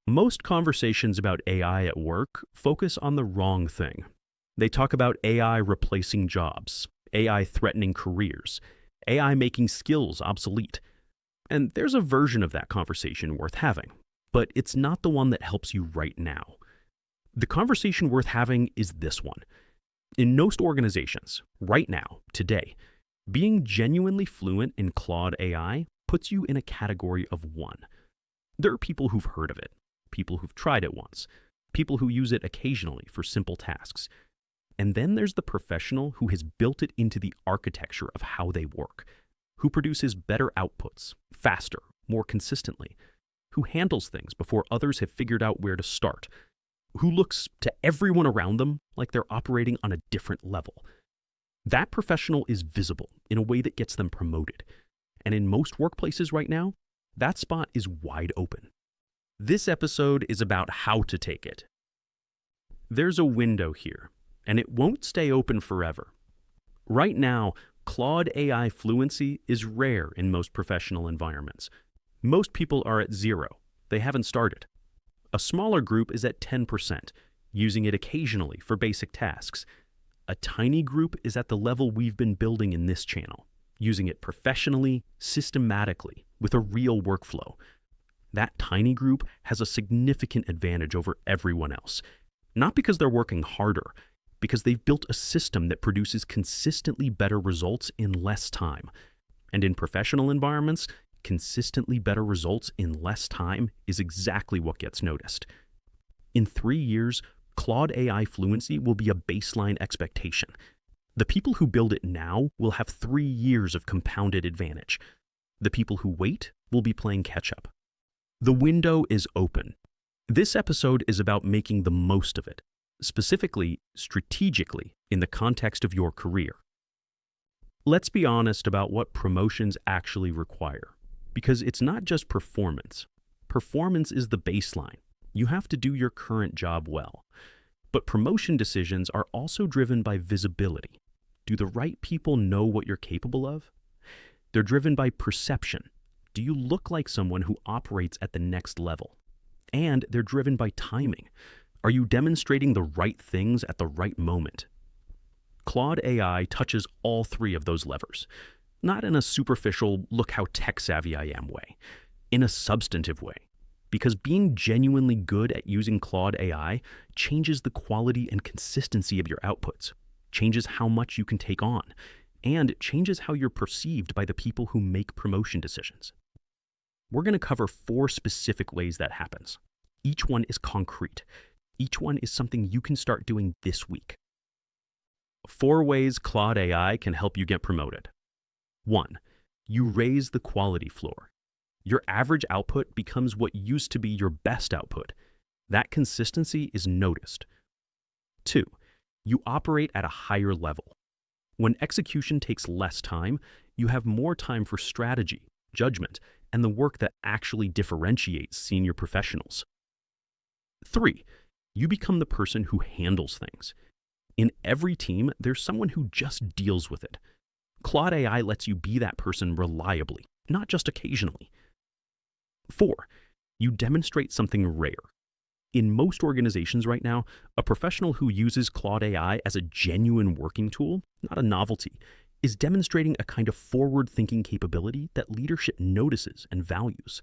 Most conversations about AI at work focus on the wrong thing. They talk about AI replacing jobs, AI threatening careers, AI making skills obsolete. And there's a version of that conversation worth having, but it's not the one that helps you right now. The conversation worth having is this one. In most organizations, right now, today, being genuinely fluent in Claude AI puts you in a category of one. There are people who've heard of it, people who've tried it once, people who use it occasionally for simple tasks. And then there's the professional who has built it into the architecture of how they work, who produces better outputs, faster, more consistently, who handles things before others have figured out where to start, who looks to everyone around them like they're operating on a different level. That professional is visible in a way that gets them promoted. And in most workplaces right now, that spot is wide open. This episode is about how to take it. There's a window here, and it won't stay open forever. Right now, Claude AI fluency is rare in most professional environments. Most people are at 0. They haven't started. A smaller group is at 10%, using it occasionally for basic tasks. A tiny group is at the level we've been building in this channel, using it professionally, systematically, with a real workflow. That tiny group has a significant advantage over everyone else, not because they're working harder, because they've built a system that produces consistently better results in less time. And in professional environments, consistently better results in less time is exactly what gets noticed. In 3 years, Claude AI fluency will be a baseline expectation. The people who build it now will have 3 years of compounded advantage. The people who wait will be playing catch-up. The window is open. This episode is about making the most of it, specifically, strategically, in the context of your career. Let's be honest about what promotions actually require, because it's not just performance. Performance is the baseline. You have to do your current job well. But promotion decisions are also driven by visibility. Do the right people know what you're capable of? They're driven by perception. Do you look like someone who operates at the next level? And they're driven by timing. Are you demonstrating the right things at the right moment? Claude AI touches all 3 of those levers, not in a superficial, look how tech-savvy I am way, in a substantive way. Because being genuinely good at using Claude AI changes the quality and consistency of your outputs, changes how much you can take on, and changes how you're perceived by the people who make promotion decisions. We're going to cover 4 specific ways that happens. Each one is concrete. Each one is something you can start doing this week. 4 ways Claude AI can help you get promoted. 1. You raise the quality floor. Your average output becomes what used to be your best output. That consistency is noticed. 2. You operate at a higher level. When execution takes less time, you have more time for strategy, judgment, and the work that actually differentiates senior professionals. 3. You become the person who handles things. In every team, there's someone who just deals with it. Claude AI lets you be that person reliably, not just occasionally. 4. You demonstrate something rare. In most organizations right now, a professional who uses Claude AI as a genuine working tool, not a novelty, is demonstrating a kind of forward-thinking capability that leadership notices and values.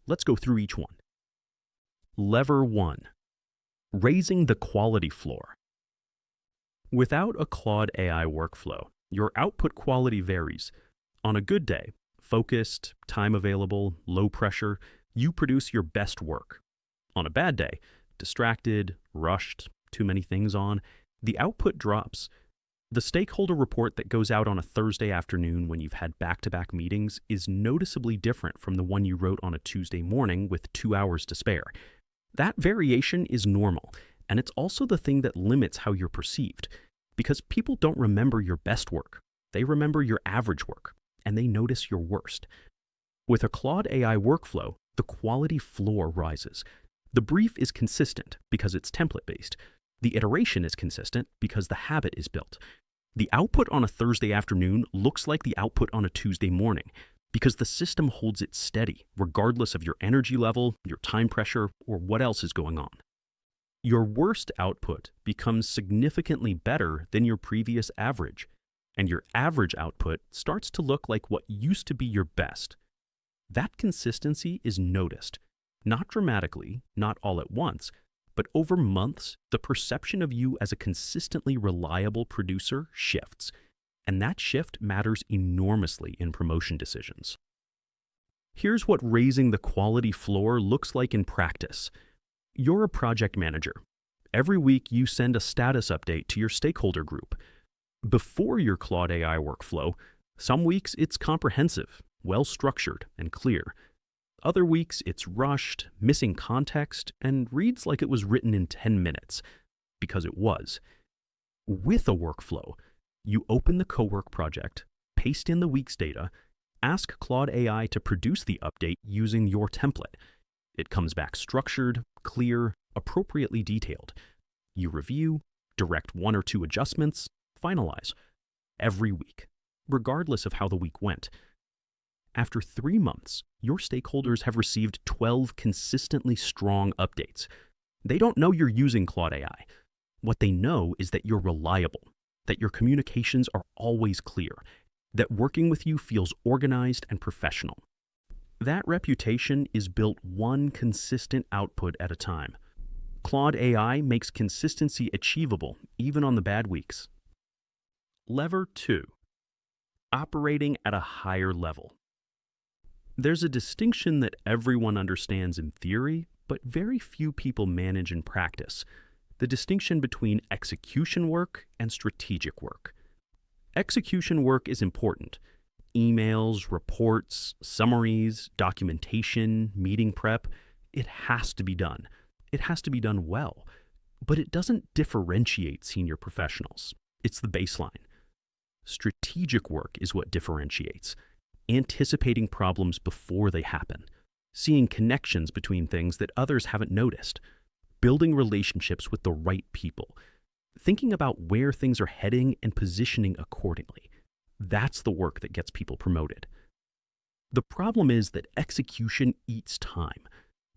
Let's go through each one. Lever 1. Raising the quality floor. Without a Claude AI workflow, your output quality varies. On a good day, focused, time available, low pressure, you produce your best work. On a bad day, distracted, rushed, too many things on, the output drops. The stakeholder report that goes out on a Thursday afternoon when you've had back-to-back meetings is noticeably different from the one you wrote on a Tuesday morning with 2 hours to spare. That variation is normal, and it's also the thing that limits how you're perceived, because people don't remember your best work. They remember your average work, and they notice your worst. With a Claude AI workflow, the quality floor rises. The brief is consistent because it's template-based. The iteration is consistent because the habit is built. The output on a Thursday afternoon looks like the output on a Tuesday morning because the system holds it steady, regardless of your energy level, your time pressure, or what else is going on. Your worst output becomes significantly better than your previous average, and your average output starts to look like what used to be your best. That consistency is noticed, not dramatically, not all at once, but over months, the perception of you as a consistently reliable producer shifts, and that shift matters enormously in promotion decisions. Here's what raising the quality floor looks like in practice. You're a project manager. Every week, you send a status update to your stakeholder group. Before your Claude AI workflow, some weeks it's comprehensive, well-structured, and clear. Other weeks it's rushed, missing context, and reads like it was written in 10 minutes, because it was. With a workflow, you open the cowork project, paste in the week's data, ask Claude AI to produce the update using your template. It comes back structured, clear, appropriately detailed. You review, direct 1 or 2 adjustments, finalize. Every week, regardless of how the week went. After 3 months, your stakeholders have received 12 consistently strong updates. They don't know you're using Claude AI. What they know is that you're reliable, that your communications are always clear, that working with you feels organized and professional. That reputation is built one consistent output at a time. Claude AI makes consistency achievable even on the bad weeks. Lever 2. Operating at a higher level. There's a distinction that everyone understands in theory, but very few people manage in practice. The distinction between execution work and strategic work. Execution work is important. Emails, reports, summaries, documentation, meeting prep, it has to be done. It has to be done well. But it doesn't differentiate senior professionals. It's the baseline. Strategic work is what differentiates. Anticipating problems before they happen. Seeing connections between things that others haven't noticed. Building relationships with the right people. Thinking about where things are heading and positioning accordingly. That's the work that gets people promoted. The problem is that execution eats time.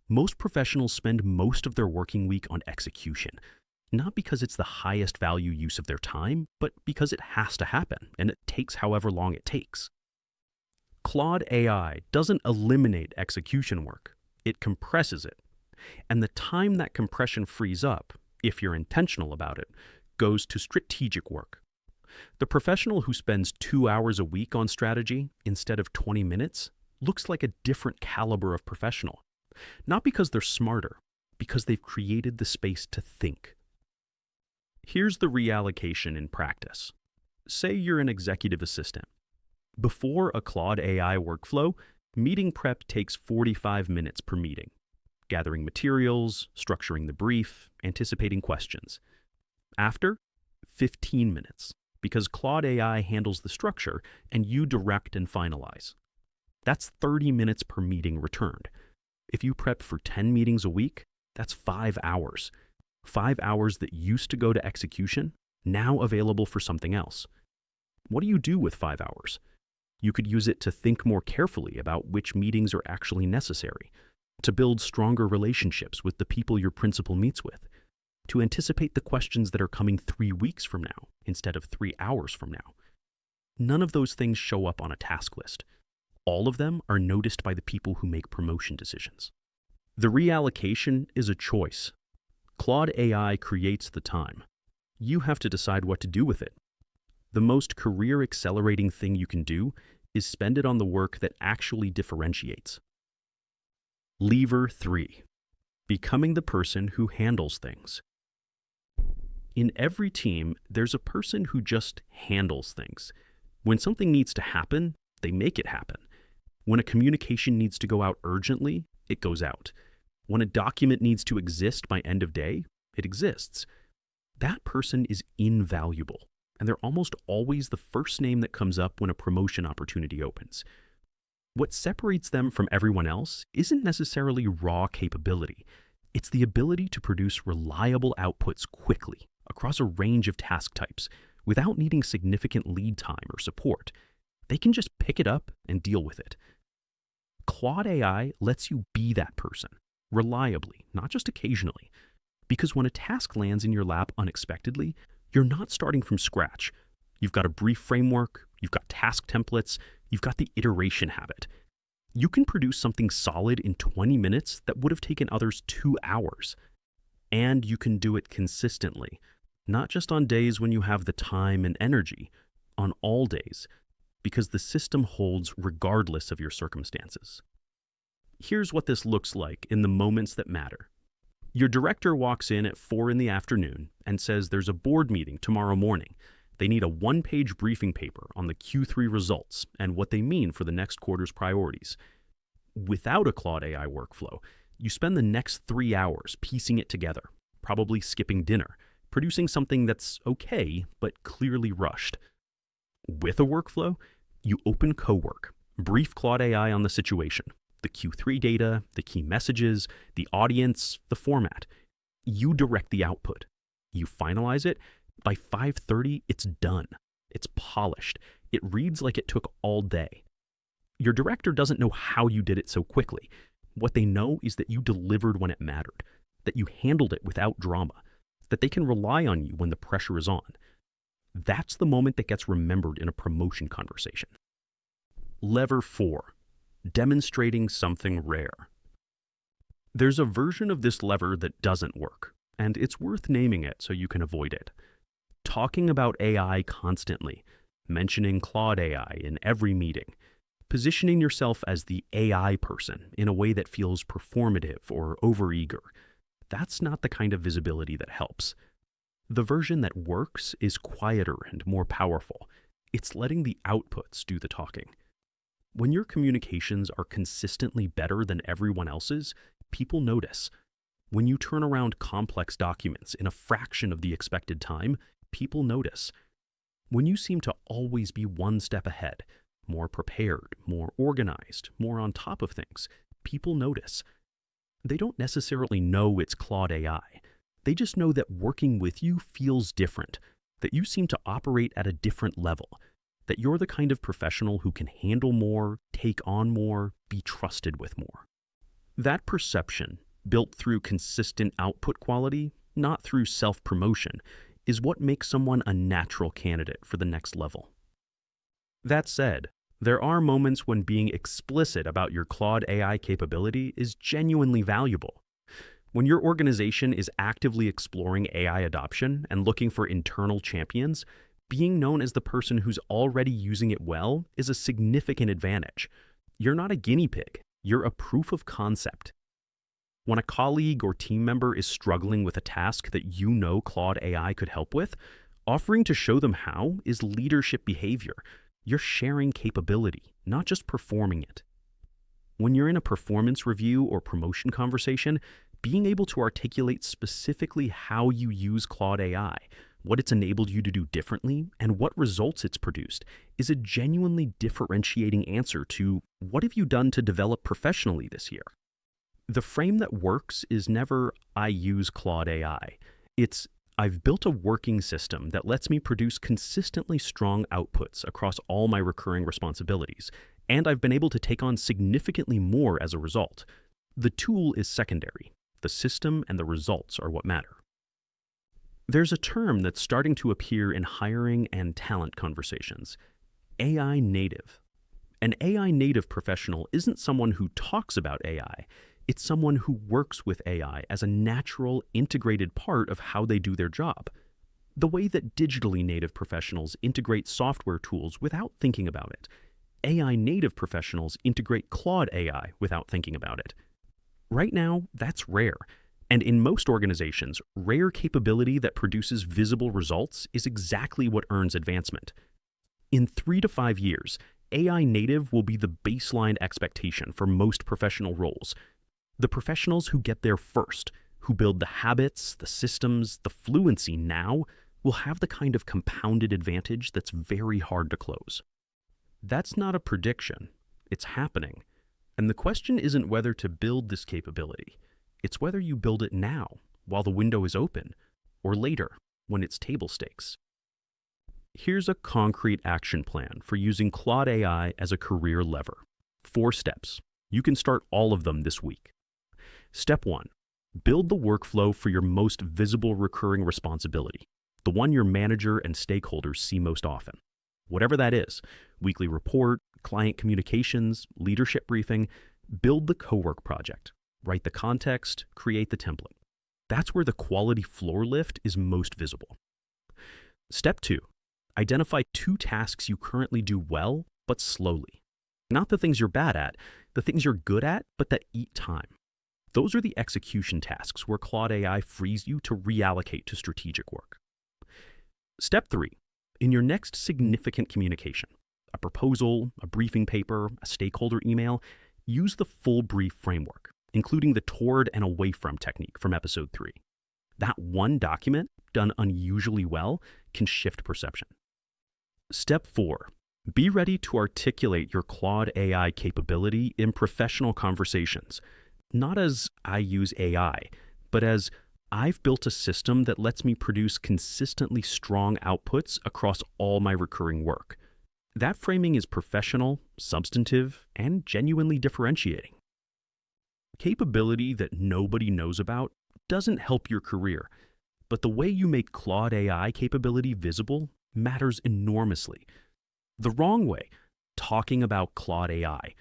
Most professionals spend most of their working week on execution, not because it's the highest value use of their time, but because it has to happen, and it takes however long it takes. Claude AI doesn't eliminate execution work, it compresses it. And the time that compression frees up, if you're intentional about it, goes to strategic work. The professional who spends 2 hours a week on strategy instead of 20 minutes looks like a different caliber of professional. Not because they're smarter, because they've created the space to think. Here's the reallocation in practice. Say you're an executive assistant. Before a Claude AI workflow, meeting prep takes 45 minutes per meeting. Gathering materials, structuring the brief, anticipating questions. After, 15 minutes, because Claude AI handles the structure and you direct and finalize. That's 30 minutes per meeting returned. If you prep for 10 meetings a week, that's 5 hours. 5 hours that used to go to execution, now available for something else. What do you do with 5 hours? You could use it to think more carefully about which meetings are actually necessary, to build stronger relationships with the people your principal meets with, to anticipate the questions that are coming 3 weeks from now instead of 3 hours from now. None of those things show up on a task list. All of them are noticed by the people who make promotion decisions. The reallocation is a choice. Claude AI creates the time. You have to decide what to do with it. The most career-accelerating thing you can do is spend it on the work that actually differentiates. Lever 3. Becoming the person who handles things. In every team, there's a person who just handles things. When something needs to happen, they make it happen. When a communication needs to go out urgently, it goes out. When a document needs to exist by end of day, it exists. That person is invaluable, and they're almost always the first name that comes up when a promotion opportunity opens. What separates them from everyone else isn't necessarily raw capability. It's the ability to produce reliable outputs quickly across a range of task types without needing significant lead time or support. They can just pick it up and deal with it. Claude AI lets you be that person, reliably, not just occasionally. Because when a task lands in your lap unexpectedly, you're not starting from scratch. You've got a brief framework, you've got task templates, you've got the iteration habit. You can produce something solid in 20 minutes that would have taken others 2 hours. And you can do it consistently, not just on days when you have the time and energy, on all days, because the system holds regardless of your circumstances. Here's what this looks like in the moments that matter. Your director walks in at 4 in the afternoon and says there's a board meeting tomorrow morning. They need a 1-page briefing paper on the Q3 results and what they mean for the next quarter's priorities. Without a Claude AI workflow, you spend the next 3 hours piecing it together, probably skipping dinner, producing something that's okay, but clearly rushed. With a workflow, you open Cowork, brief Claude AI on the situation, the Q3 data, the key messages, the audience, the format. You direct the output. You finalize it. By 5:30, it's done. It's polished. It reads like it took all day. Your director doesn't know how you did it so quickly. What they know is that you delivered when it mattered, that you handled it without drama, that they can rely on you when the pressure is on. That's the moment that gets remembered in a promotion conversation. Lever 4, demonstrating something rare. There's a version of this lever that doesn't work, and it's worth naming it so you can avoid it. Talking about AI constantly, mentioning Claude AI in every meeting, positioning yourself as the AI person in a way that feels performative or overeager. That's not the kind of visibility that helps. The version that works is quieter and more powerful. It's letting the outputs do the talking. When your communications are consistently better than everyone else's, people notice. When you turn around complex documents in a fraction of the expected time, people notice. When you seem to always be one step ahead, more prepared, more organized, more on top of things, people notice. They don't necessarily know it's Claude AI. They just know that working with you feels different, that you seem to operate at a different level, that you're the kind of professional who can handle more, take on more, be trusted with more. That perception, built through consistent output quality, not through self-promotion, is what makes someone a natural candidate for the next level. That said, there are moments when being explicit about your Claude AI capability is genuinely valuable. When your organization is actively exploring AI adoption and looking for internal champions, being known as the person who's already using it well is a significant advantage. You're not a guinea pig, you're a proof of concept. When a colleague or team member is struggling with a task that you know Claude AI could help with, offering to show them how is leadership behavior. You're sharing capability, not just performing it. When you're in a performance review or promotion conversation, being able to articulate specifically how you use Claude AI, what it's enabled you to do differently, and what results it's produced is a genuinely differentiating answer to what have you done to develop professionally this year? The frame that works is never, I use Claude AI. It's, I've built a working system that lets me produce consistently strong outputs across all my recurring responsibilities, and I've been able to take on significantly more as a result. The tool is secondary. The system and the results are what matter. There's a term that's starting to appear in hiring and talent conversations: AI native. An AI native professional isn't someone who talks about AI. It's someone who works with AI as a natural, integrated part of how they do their job. The way that digitally native professionals integrate software tools without thinking about it. AI native professionals integrate Claude AI without thinking about it. Right now, that's rare. And in most organizations, rare capability that produces visible results is exactly what earns advancement. In 3 to 5 years, AI native will be the baseline expectation for most professional roles. The professionals who get there first, who build the habits, the systems, the fluency now, will have the kind of compounded advantage that's very hard to close. That's not a prediction. It's happening. And the question isn't whether to build this capability. It's whether you build it now, while the window is open, or later, when it's table stakes. Here's a concrete action plan for using Claude AI as a career lever. 4 steps. You can start all of them this week. Step 1. Build the workflow for your most visible recurring responsibility, the one your manager and stakeholders see most often. Whatever that is, weekly report, client communications, leadership briefing, build the co-work project. Write the context, create the template. That's where the quality floor lift is most visible. Step 2. Identify 2 tasks you currently do well, but slowly. Not the things you're bad at, the things you're good at, but that eat time. Those are the execution tasks where Claude AI frees you to reallocate to strategic work. Step 3. In your next significant communication, a proposal, a briefing paper, a stakeholder email, use the full brief framework, including the toward and away from technique from episode 3. That one document, done unusually well, can shift perception. Step 4. Be ready to articulate your Claude AI capability in professional conversations, not as "I use AI," but as "I've built a system that lets me produce consistently strong outputs across all my recurring work." That framing is professional, substantive, and genuinely differentiating. Capability that nobody knows about doesn't help your career, but the way you make Claude AI capability visible matters enormously. The wrong way, talking about Claude AI,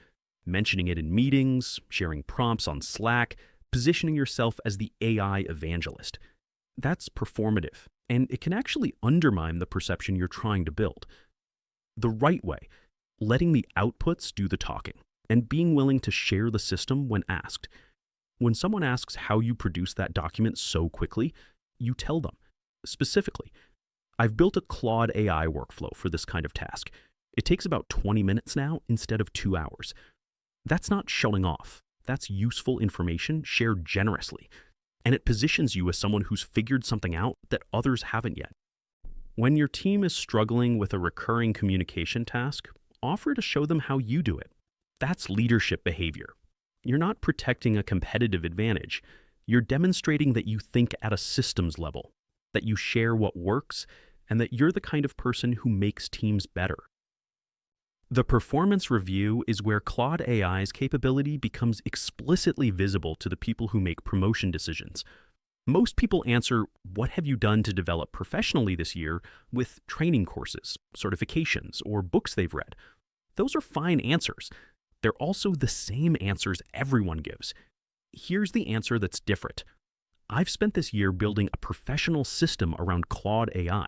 mentioning it in meetings, sharing prompts on Slack, positioning yourself as the AI evangelist. That's performative, and it can actually undermine the perception you're trying to build. The right way, letting the outputs do the talking, and being willing to share the system when asked. When someone asks how you produce that document so quickly, you tell them. Specifically, "I've built a Claude AI workflow for this kind of task. It takes about 20 minutes now instead of 2 hours." That's not showing off. That's useful information shared generously, and it positions you as someone who's figured something out that others haven't yet. When your team is struggling with a recurring communication task, offer to show them how you do it. That's leadership behavior. You're not protecting a competitive advantage. You're demonstrating that you think at a systems level, that you share what works, and that you're the kind of person who makes teams better. The performance review is where Claude AI's capability becomes explicitly visible to the people who make promotion decisions. Most people answer, "What have you done to develop professionally this year?" with training courses, certifications, or books they've read. Those are fine answers. They're also the same answers everyone gives. Here's the answer that's different. "I've spent this year building a professional system around Claude AI.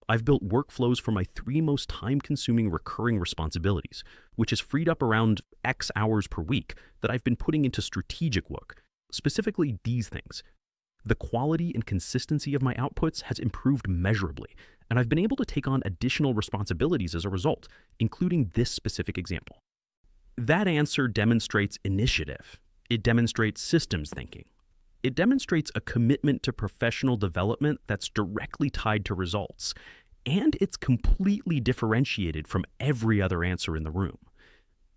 I've built workflows for my 3 most time-consuming recurring responsibilities, which has freed up around X hours per week that I've been putting into strategic work, specifically these things. The quality and consistency of my outputs has improved measurably, and I've been able to take on additional responsibilities as a result, including this specific example." That answer demonstrates initiative. It demonstrates systems thinking. It demonstrates a commitment to professional development that's directly tied to results, and it's completely differentiated from every other answer in the room.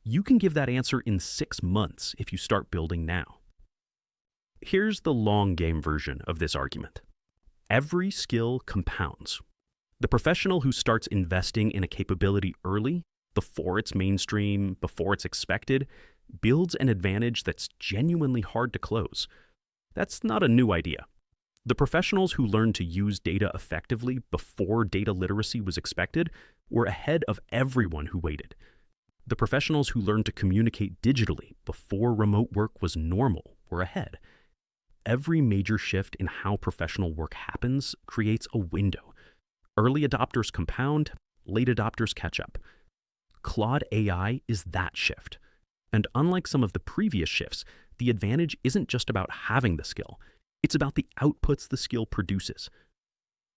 You can give that answer in 6 months if you start building now. Here's the long game version of this argument. Every skill compounds. The professional who starts investing in a capability early, before it's mainstream, before it's expected, builds an advantage that's genuinely hard to close. That's not a new idea. The professionals who learned to use data effectively before data literacy was expected were ahead of everyone who waited. The professionals who learned to communicate digitally before remote work was normal were ahead. Every major shift in how professional work happens creates a window. Early adopters compound, late adopters catch up. Claude AI is that shift. And unlike some of the previous shifts, the advantage isn't just about having the skill. It's about the outputs the skill produces.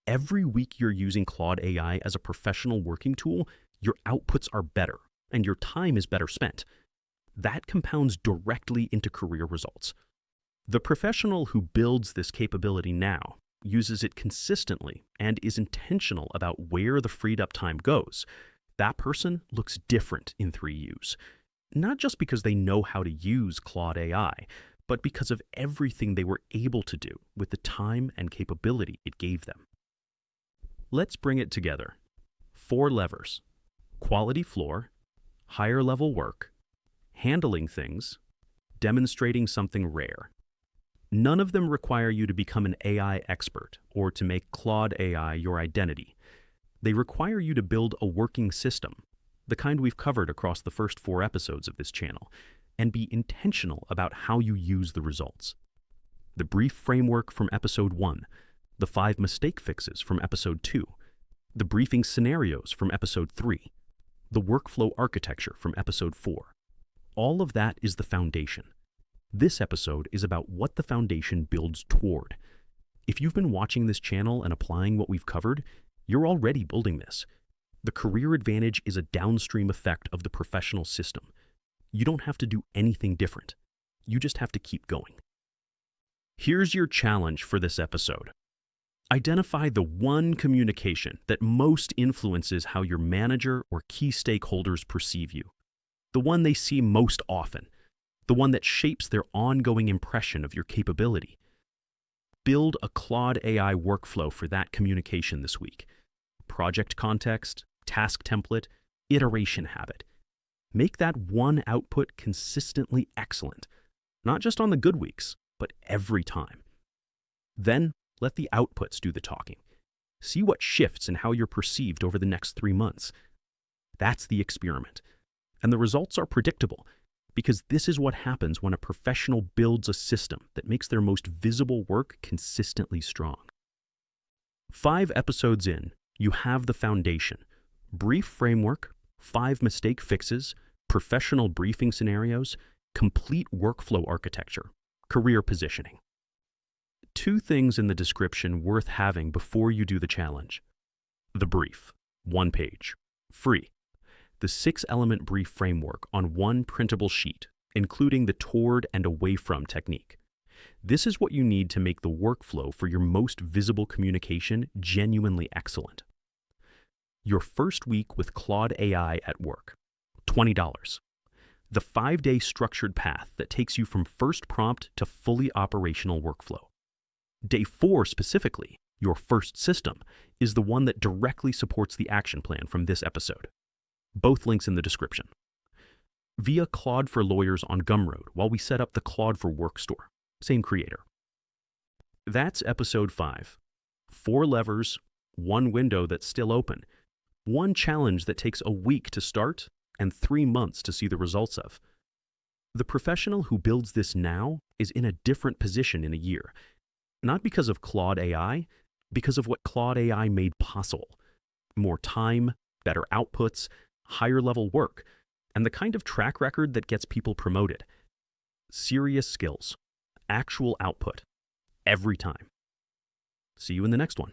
Every week you're using Claude AI as a professional working tool, your outputs are better, and your time is better spent. That compounds directly into career results. The professional who builds this capability now uses it consistently and is intentional about where the freed up time goes. That person looks different in 3Us. Not just because they know how to use Claude AI, but because of everything they were able to do with the time and capability it gave them. Let's bring it together. 4 levers: quality floor, higher level work, handling things, demonstrating something rare. None of them require you to become an AI expert or to make Claude AI your identity. They require you to build a working system, the kind we've covered across the first 4 episodes of this channel, and be intentional about how you use the results. The brief framework from episode 1, the 5 mistake fixes from episode 2, the briefing scenarios from episode 3, the workflow architecture from episode 4. All of that is the foundation. This episode is about what the foundation builds toward. If you've been watching this channel and applying what we've covered, you're already building this. The career advantage is a downstream effect of the professional system. You don't have to do anything different. You just have to keep going. Here's your challenge for this episode. Identify the one communication that most influences how your manager or key stakeholders perceive you. The one they see most often. The one that shapes their ongoing impression of your capability. Build a Claude AI workflow for that communication this week. Project context, task template, iteration habit. Make that one output consistently excellent, not just on the good weeks, but every time. Then let the outputs do the talking. See what shifts in how you're perceived over the next 3 months. That's the experiment. And the results are predictable, because this is what happens when a professional builds a system that makes their most visible work consistently strong. 5 episodes in, you have the foundation: brief framework, 5 mistake fixes, professional briefing scenarios, complete workflow architecture, career positioning. 2 things in the description worth having before you do the challenge. The brief, 1 page, free. The 6-element brief framework on 1 printable sheet, including the toward and away from technique. This is what you need to make the workflow for your most visible communication genuinely excellent. Your first week with Claude AI at work, $20. The 5-day structured path that takes you from first prompt to fully operational workflow. Day 4 specifically, your first system, is the one that directly supports the action plan from this episode. Both links in the description. Via Claude for Lawyers on Gumroad while we set up the Claude for Work store. Same creator. That's episode 5. 4 levers, 1 window that's still open, 1 challenge that takes a week to start and 3 months to see the results of. The professional who builds this now is in a different position in a year. Not because of Claude AI, because of what Claude AI made possible. More time, better outputs, higher level work, and the kind of track record that gets people promoted. Serious skills, actual output, every time. See you in the next one.